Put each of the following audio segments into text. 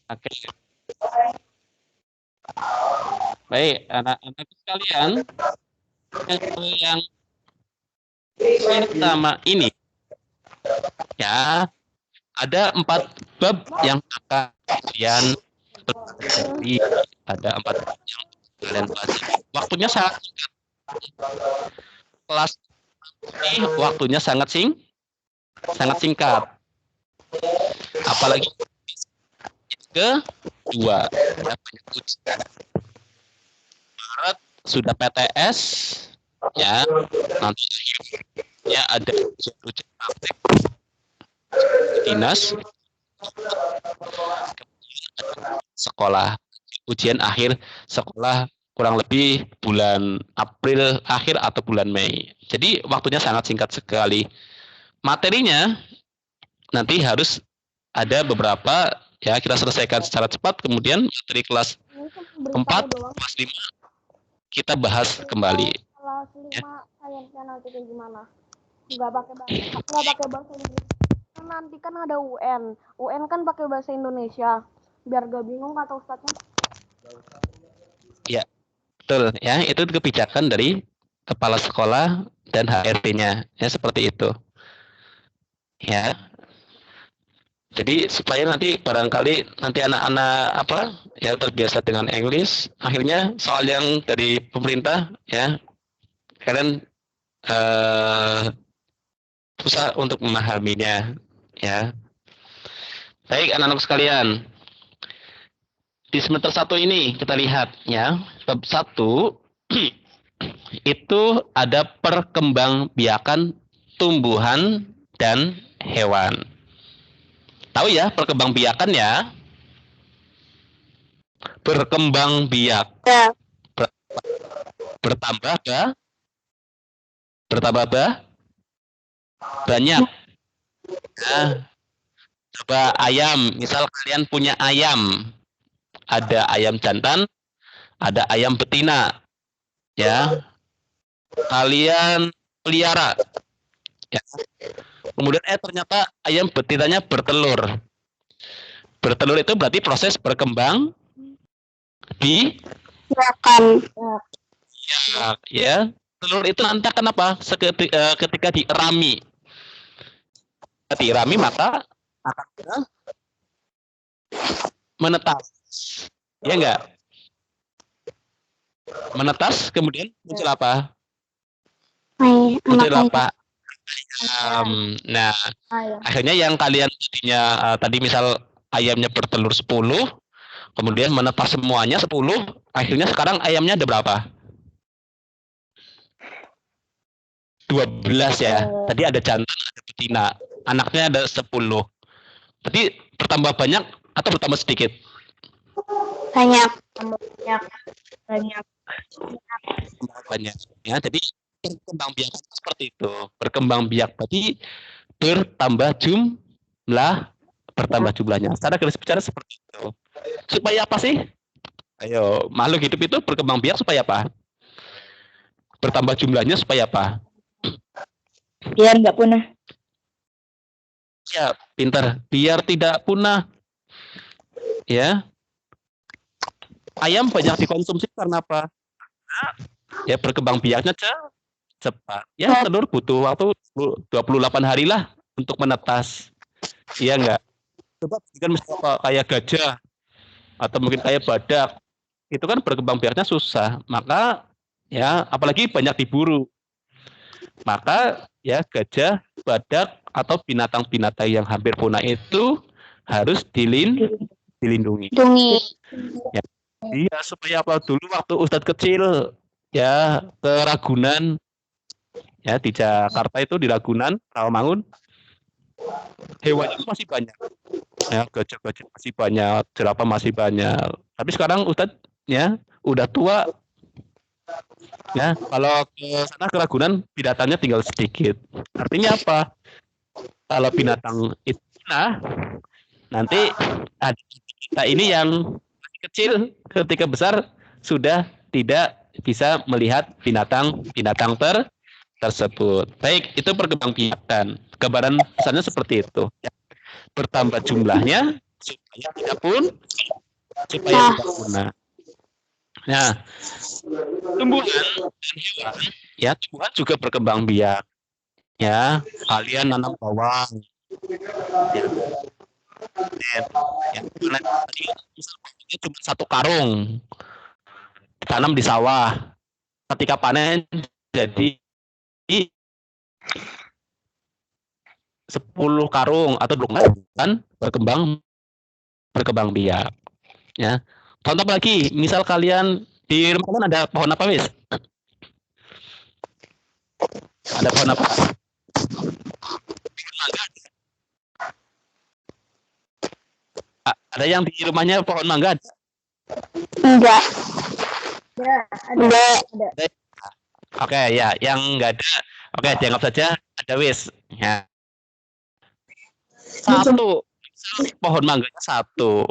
Oke. Baik, anak-anak sekalian, yang pertama ini ya, ada 4 bab yang akan kalian pelajari. Ada 4 bab yang kalian pelajari. Waktunya sangat singkat. Kelas ini waktunya sangat singkat. Apalagi kedua, ya, banyak ujian. Maret sudah PTS, ya, nanti ya ada ujian praktek dinas, sekolah, ujian akhir sekolah kurang lebih bulan April akhir atau bulan Mei. Jadi waktunya sangat singkat sekali. Materinya nanti harus ada beberapa, ya, kita selesaikan secara cepat, kemudian materi kelas 4, kelas 5 kita bahas kembali. Kelas 5 sainsnya nanti kayak gimana? Nggak pakai bahasa Inggris. Nanti kan ada UN. UN kan pakai bahasa Indonesia. Biar gak bingung kata Ustadznya. Ya, betul. Ya, itu kebijakan dari kepala sekolah dan HRD-nya. Ya, seperti itu. Ya. Jadi supaya nanti barangkali nanti anak-anak ya terbiasa dengan English, akhirnya soal yang dari pemerintah, ya, kalian susah untuk memahaminya, ya. Baik, anak-anak sekalian, di semester 1 ini kita lihat, ya, bab 1 itu ada perkembangbiakan tumbuhan dan hewan. Tahu ya perkembangbiakan ya? Berkembang biak. Ya. Bertambah banyak. Nah, coba ayam, misal kalian punya ayam, ada ayam jantan, ada ayam betina, ya, kalian pelihara, ya. Kemudian ternyata ayam betinanya bertelur. Bertelur itu berarti proses berkembang biakan. Ya. Telur itu nanti akan apa? Ketika dirami. Dirami maka akan menetas. Ya enggak? Menetas kemudian muncul apa? Muncul apa? Nah, akhirnya yang kalian tadi misal ayamnya bertelur 10, kemudian menetas semuanya 10, akhirnya sekarang ayamnya ada berapa? 12 ya. Tadi ada jantan, ada betina. Anaknya ada 10. Berarti bertambah banyak atau bertambah sedikit? Banyak. Ya, jadi berkembang biak seperti itu. Berkembang biak berarti bertambah jumlahnya. Secara garis besar seperti itu. Supaya apa sih? Ayo, makhluk hidup itu berkembang biak supaya apa? Bertambah jumlahnya supaya apa? Biar nggak punah. Ya, pintar. Biar tidak punah. Ya. Ayam banyak dikonsumsi karena apa? Ya, berkembang biaknya cepat. Ya, telur butuh waktu 28 hari lah untuk menetas. Iya enggak? Coba kan kayak gajah atau mungkin kayak badak. Itu kan berkembang biaknya susah. Maka ya, apalagi banyak diburu. Maka ya gajah, badak atau binatang-binatang yang hampir punah itu harus dilindungi. Ya, iya, supaya apa? Dulu waktu Ustadz kecil ya ke Ragunan, ya di Jakarta itu, di Ragunan, Rawamangun, hewan itu masih banyak. Ya, gajah-gajah masih banyak, jerapah masih banyak. Tapi sekarang Ustadz ya udah tua. Ya, kalau ke sana ke Ragunan binatangnya tinggal sedikit. Artinya apa? Kalau binatang itu nanti ada kita ini yang masih kecil, ketika besar sudah tidak bisa melihat binatang tersebut. Baik, itu perkembangbiakan. Gambaran besarnya seperti itu. Bertambah jumlahnya supaya tidak punah. Nah, tumbuhan dan hewan, ya tumbuhan juga berkembang biak. Ya, kalian nanam bawang, ya, tadi cuma satu karung, tanam di sawah. Ketika panen jadi 10 karung atau 20 kan berkembang biak. Ya, contoh lagi, misal kalian di rumah kalian ada pohon apa, Wis? Ada pohon apa? Ada yang di rumahnya pohon mangga? Enggak. Ada. Oke, ya, yang enggak ada. Oke, dianggap saja ada, Wis. Ya. Satu, pohon mangganya satu.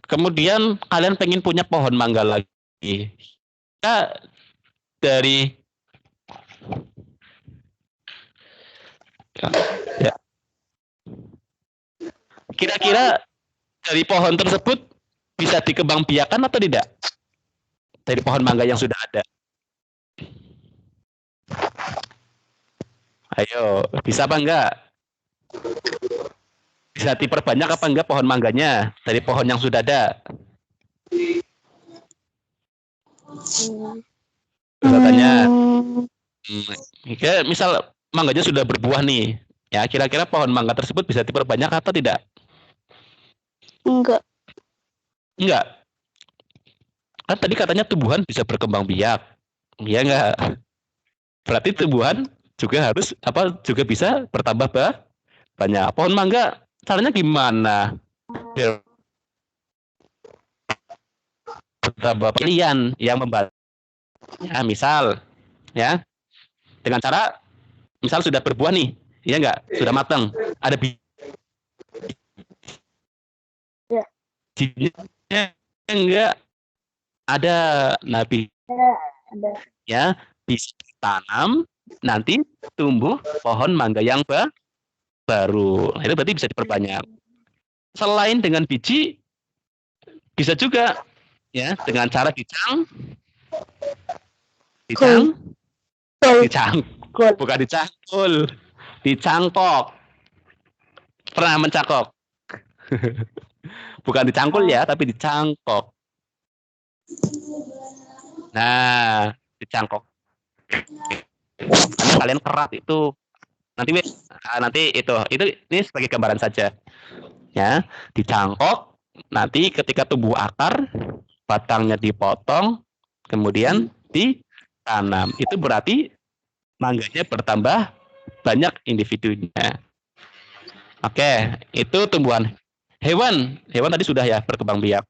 Kemudian kalian pengen punya pohon mangga lagi. Kita dari ya. Kira-kira dari pohon tersebut bisa dikembangbiakan atau tidak? Dari pohon mangga yang sudah ada. Ayo, bisa apa enggak? Bisa diperbanyak apa enggak pohon mangganya dari pohon yang sudah ada? Katanya, misal mangganya sudah berbuah nih, ya kira-kira pohon mangga tersebut bisa diperbanyak atau tidak? Enggak. Enggak. Kan tadi katanya tumbuhan bisa berkembang biak, iya enggak? Berarti tumbuhan juga harus juga bisa bertambah banyak. Pohon mangga caranya gimana? Biar bertambah pilihan yang membantu. Ya, misal ya dengan cara misal sudah berbuah nih, iya enggak? Sudah matang, ada bijinya enggak? Ada nabi. Ada. Ya, bisa ditanam, nanti tumbuh pohon mangga yang baru. Nah, itu berarti bisa diperbanyak. Selain dengan biji, bisa juga ya dengan cara bukan dicangkul, dicangkok. Pernah mencangkok? Bukan dicangkul ya, tapi dicangkok. Nah, dicangkok. Karena kalian kerat itu. Nanti itu ini sebagai gambaran saja. Ya, dicangkok. Nanti ketika tumbuh akar, batangnya dipotong, kemudian ditanam. Itu berarti mangganya bertambah banyak individunya. Oke, itu tumbuhan. Hewan tadi sudah ya berkembang biak.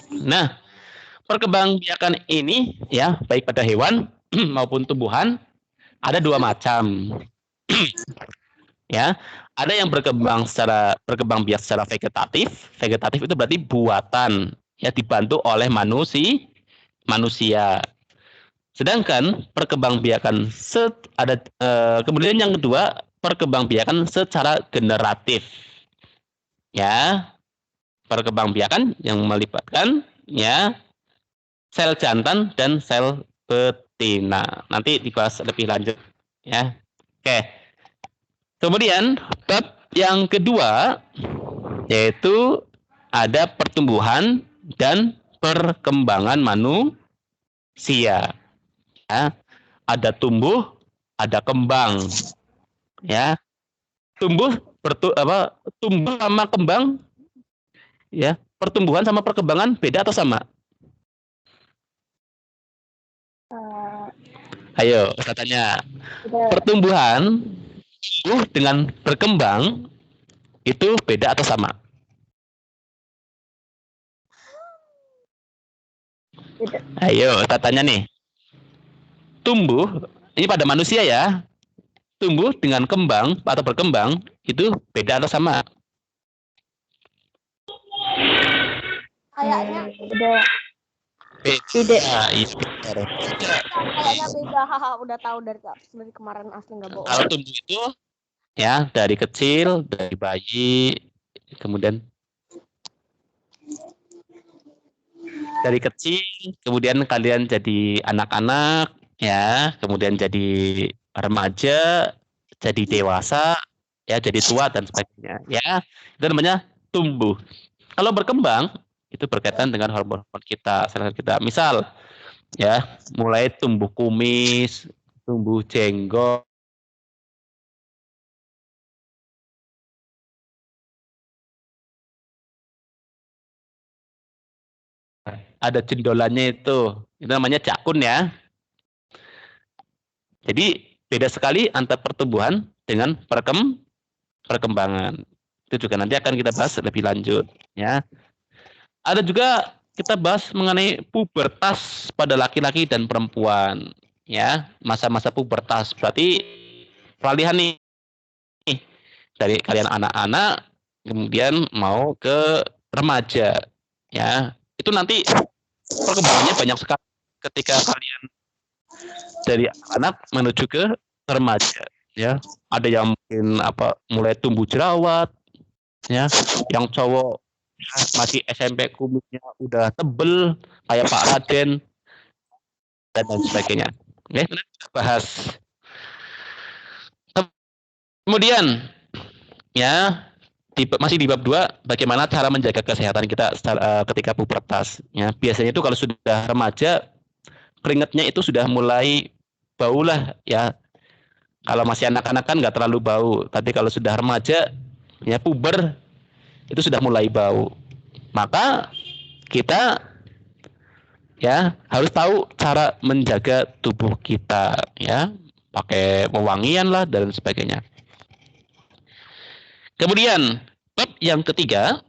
Nah, perkembangbiakan ini ya baik pada hewan maupun tumbuhan ada dua macam. Ya, ada yang berkembang biak secara vegetatif. Vegetatif itu berarti buatan ya dibantu oleh manusia. Sedangkan perkembangbiakan kemudian yang kedua perkembangbiakan secara generatif. Ya, perkembangbiakan yang melibatkan ya sel jantan dan sel betina. Nanti dibahas lebih lanjut ya. Oke. Kemudian bab yang kedua yaitu ada pertumbuhan dan perkembangan manusia. Ya. Ada tumbuh, ada kembang. Ya. Tumbuh sama kembang ya. Pertumbuhan sama perkembangan beda atau sama? Ayo, katanya pertumbuhan dengan berkembang itu beda atau sama? Beda. Ayo, katanya nih. Tumbuh, ini pada manusia ya. Tumbuh dengan kembang atau berkembang itu beda atau sama? Kayaknya beda. Ide. Nah, itu Kayaknya beda. Haha, udah tahu dari kemarin asli nggak bohong. kalau tumbuh itu ya dari kecil, dari bayi, kemudian dari kecil, kemudian kalian jadi anak-anak, ya, kemudian jadi remaja, jadi dewasa, ya, jadi tua dan sebagainya, ya, itu namanya tumbuh. Kalau berkembang itu berkaitan dengan hormon-hormon kita, sel kita. Misal, ya, mulai tumbuh kumis, tumbuh jenggot, ada jendolannya itu namanya jakun ya. Jadi beda sekali antara pertumbuhan dengan perkembangan. Itu juga nanti akan kita bahas lebih lanjut ya. Ada juga kita bahas mengenai pubertas pada laki-laki dan perempuan ya. Masa-masa pubertas berarti peralihan nih dari kalian anak-anak kemudian mau ke remaja ya. Itu nanti perkembangannya banyak sekali ketika kalian dari anak menuju ke remaja ya. Ada yang mungkin mulai tumbuh jerawat ya, yang cowok masih SMP kumisnya udah tebel kayak Pak Raden dan lain sebagainya. Oke, kita bahas. Kemudian ya masih di bab 2 bagaimana cara menjaga kesehatan kita ketika pubertas ya. Biasanya itu kalau sudah remaja keringatnya itu sudah mulai bau lah ya. Kalau masih anak-anak kan nggak terlalu bau, tapi kalau sudah remaja ya puber itu sudah mulai bau. Maka kita ya harus tahu cara menjaga tubuh kita ya, pakai pewangian lah dan sebagainya. Kemudian bab yang ketiga,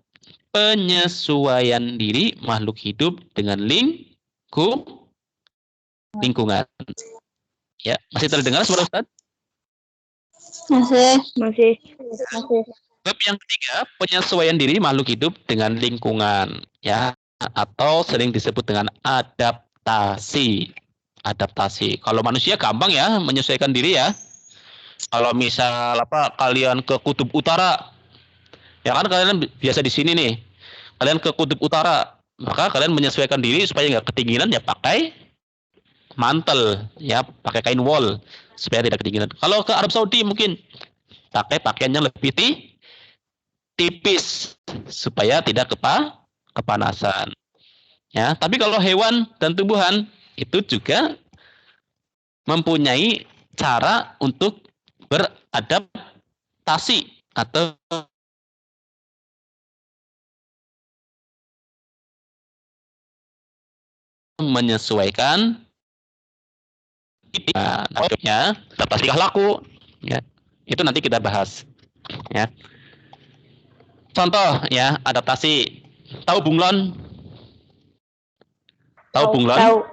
penyesuaian diri makhluk hidup dengan lingkungan. Ya, masih terdengar suara Ustaz? Masih. Bab yang ketiga, penyesuaian diri makhluk hidup dengan lingkungan ya, atau sering disebut dengan adaptasi. Adaptasi. Kalau manusia gampang ya menyesuaikan diri ya. Kalau misal kalian ke kutub utara, ya kan kalian biasa di sini nih. Kalian ke kutub utara, maka kalian menyesuaikan diri supaya nggak ketinggian ya pakai mantel ya, pakai kain wol supaya tidak ketinggian. Kalau ke Arab Saudi mungkin pakai pakaian yang lebih tipis supaya tidak kepanasan. Ya, tapi kalau hewan dan tumbuhan itu juga mempunyai cara untuk beradaptasi atau menyesuaikan adaptasi tingkah laku ya. Itu nanti kita bahas ya. Contoh ya, adaptasi. Tahu bunglon? Tahu bunglon?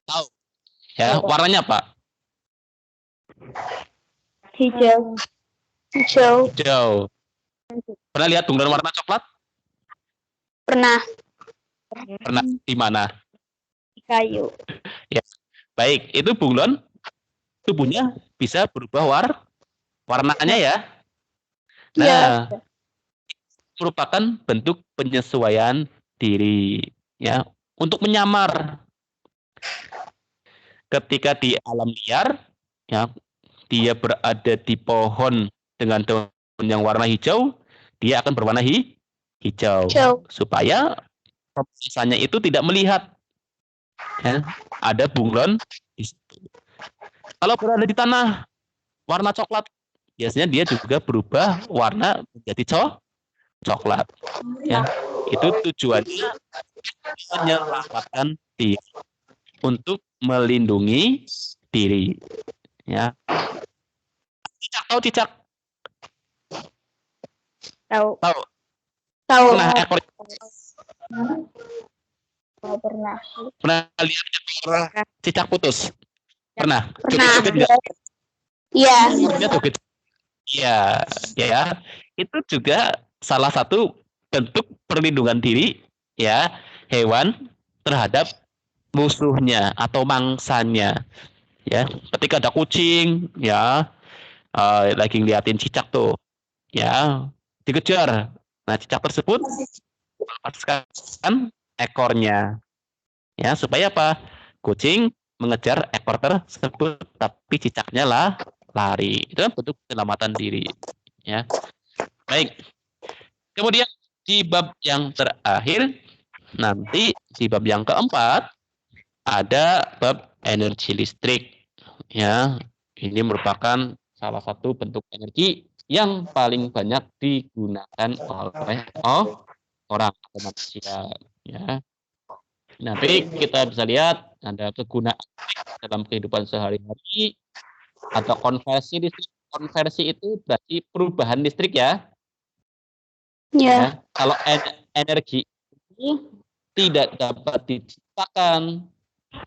Tahu. Ya, warnanya apa? Hijau. Hijau. Pernah lihat bunglon warna coklat? Pernah. Pernah di mana? Di kayu. Ya. Baik, itu bunglon tubuhnya bisa berubah warnanya ya. Nah, Ya. merupakan bentuk penyesuaian diri ya, untuk menyamar ketika di alam liar ya, dia berada di pohon dengan daun yang warna hijau, dia akan berwarna hijau supaya pemirsaanya itu tidak melihat ya, ada bunglon di situ. Kalau berada di tanah warna coklat, biasanya dia juga berubah warna menjadi coklat ya. Itu tujuannya menyelamatkan diri, untuk melindungi diri ya. Cicak, tahu cicak? Tahu. Pernah ekor Pernah lihat ekor cicak putus? Pernah? Iya. Iya, ya. Itu juga salah satu bentuk perlindungan diri ya hewan terhadap musuhnya atau mangsanya. Ya, ketika ada kucing, ya lagi ngeliatin cicak tuh, ya dikejar. Nah, cicak tersebut melepaskan ekornya, ya supaya apa? Kucing mengejar ekor tersebut, tapi cicaknya lah lari. Itu kan bentuk penyelamatan diri. Ya, baik. Kemudian di bab yang terakhir, nanti di bab yang keempat ada bab energi listrik. Ya, ini merupakan salah satu bentuk energi yang paling banyak digunakan oleh orang atau manusia. Ya, nanti kita bisa lihat ada kegunaan dalam kehidupan sehari-hari atau konversi listrik. Konversi itu berarti perubahan listrik ya. Ya. Kalau energi itu tidak dapat diciptakan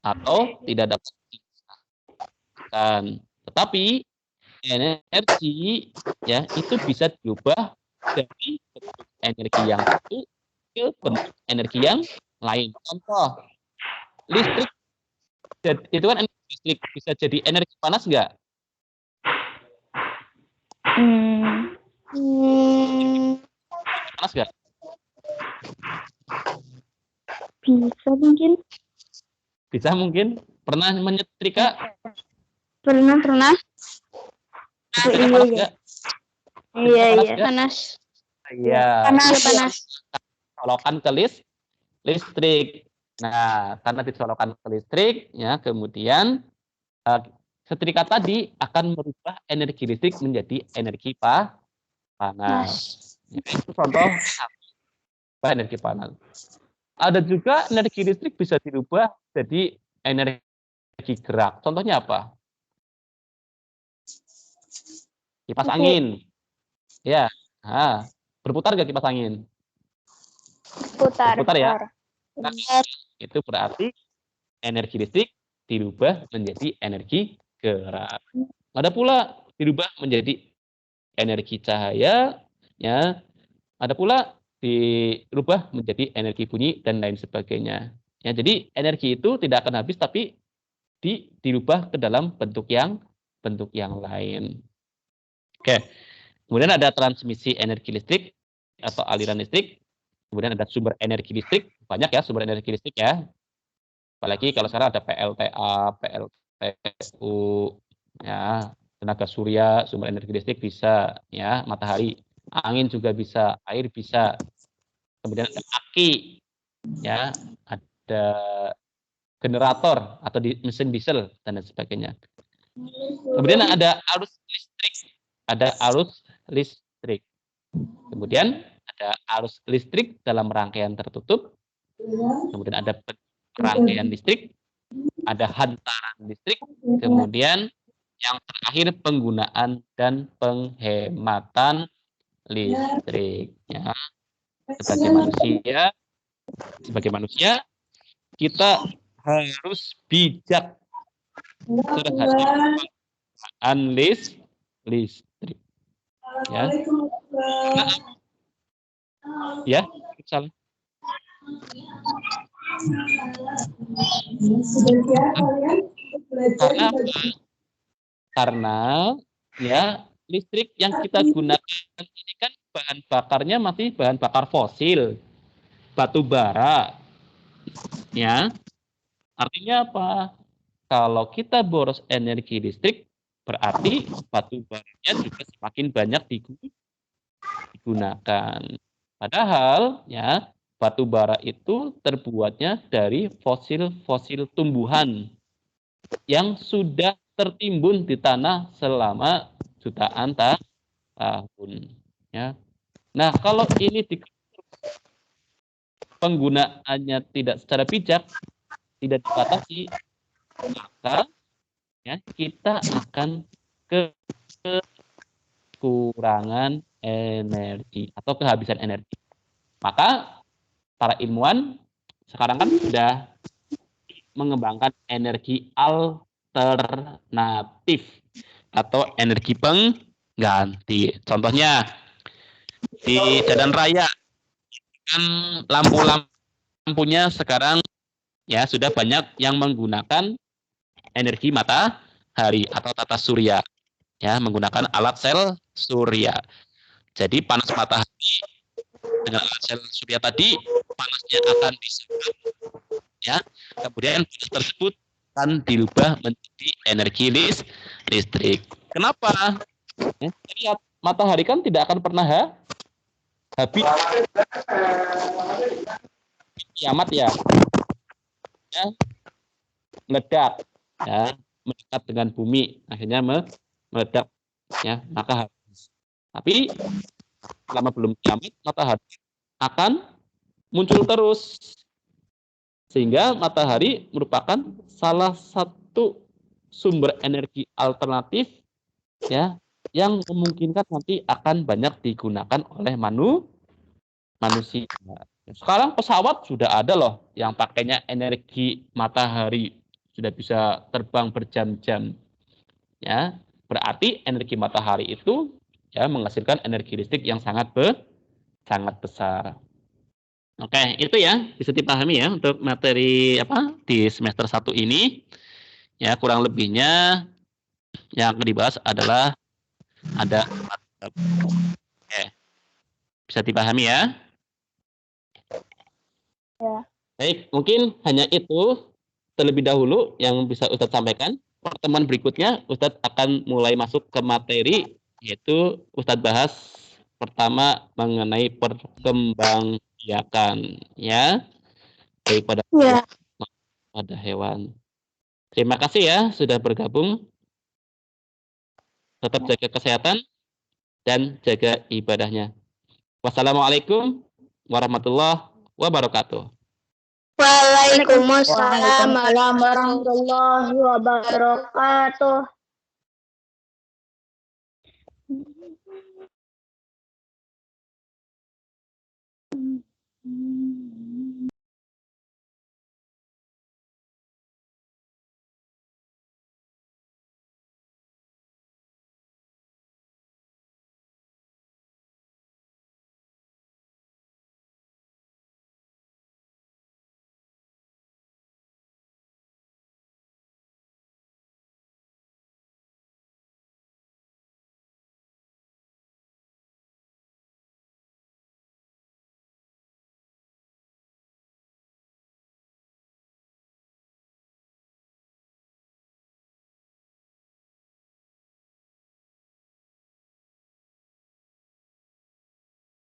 atau tidak dapat diciptakan, tetapi energi ya itu bisa diubah dari bentuk energi yang satu ke bentuk energi yang lain. Contoh, listrik itu kan energi listrik bisa jadi energi panas nggak? Panas nggak? Bisa mungkin. Bisa mungkin. Pernah menyetrika? Pernah. Setrika panas nggak? Iya. Panas. Iya. Panas. Colokan ke listrik. Nah, karena dicolokkan ke listrik, ya kemudian setrika tadi akan merubah energi listrik menjadi energi panas. Itu contoh energi panas. Ada juga energi listrik bisa dirubah jadi energi gerak. Contohnya apa? Kipas angin. Ya, berputar nggak kipas angin? Berputar ya. Nah, itu berarti energi listrik dirubah menjadi energi gerak. Ada pula dirubah menjadi energi cahaya, ya. Ada pula dirubah menjadi energi bunyi dan lain sebagainya. Ya, jadi energi itu tidak akan habis tapi dirubah ke dalam bentuk yang lain. Oke. Kemudian ada transmisi energi listrik atau aliran listrik. Kemudian ada sumber energi listrik, banyak ya sumber energi listrik ya. Apalagi kalau sekarang ada PLTA, PLTU, ya tenaga surya, sumber energi listrik bisa, ya matahari, angin juga bisa, air bisa. Kemudian ada aki, ya ada generator atau mesin diesel dan lain sebagainya. Kemudian ada arus listrik. Kemudian ada arus listrik dalam rangkaian tertutup. Kemudian ada rangkaian listrik, ada hantaran listrik, kemudian yang terakhir penggunaan dan penghematan listrik. Ya. Sebagai manusia kita harus bijak terhadap penggunaan listrik. Ya. Ya, salah. Karena ya listrik yang kita gunakan ini kan bahan bakarnya masih bahan bakar fosil, batu bara. Ya. Artinya apa? Kalau kita boros energi listrik, berarti batu baranya juga semakin banyak digunakan. Padahal ya batu bara itu terbuatnya dari fosil tumbuhan yang sudah tertimbun di tanah selama jutaan tahun. Ya. Nah, kalau ini penggunaannya tidak secara bijak, tidak dibatasi, maka ya kita akan kekurangan energi atau kehabisan energi. Maka para ilmuwan sekarang kan sudah mengembangkan energi alternatif atau energi pengganti. Contohnya di jalan raya kan lampunya sekarang Ya, sudah banyak yang menggunakan energi matahari atau tata surya, ya, menggunakan alat sel surya. Jadi panas matahari dengan alat sel surya tadi, panasnya akan diserap, ya. Kemudian panas tersebut akan dirubah menjadi energi listrik. Kenapa? Ya, lihat, matahari kan tidak akan pernah habis, kiamat ya, ya, meledak, ya, mendekat dengan bumi, akhirnya meledak, ya, maka habis. Tapi selama belum kiamat, matahari akan muncul terus, sehingga matahari merupakan salah satu sumber energi alternatif, ya, yang memungkinkan nanti akan banyak digunakan oleh manusia. Sekarang pesawat sudah ada loh yang pakainya energi matahari, sudah bisa terbang berjam-jam, ya. Berarti energi matahari itu, ya, menghasilkan energi listrik yang sangat besar. Oke, itu ya bisa dipahami ya untuk materi apa di semester 1 ini. Ya, kurang lebihnya yang akan dibahas adalah ada 4 bab. Oke, bisa dipahami ya. Ya. Baik, mungkin hanya itu terlebih dahulu yang bisa Ustadz sampaikan. Pertemuan berikutnya Ustadz akan mulai masuk ke materi, yaitu Ustadz bahas pertama mengenai perkembangbiakan, ya, baik pada Ya. pada hewan. Terima kasih ya sudah bergabung. Tetap jaga kesehatan dan jaga ibadahnya. Wassalamualaikum warahmatullahi wabarakatuh. Waalaikumsalam Waalaikumsalam warahmatullahi wabarakatuh.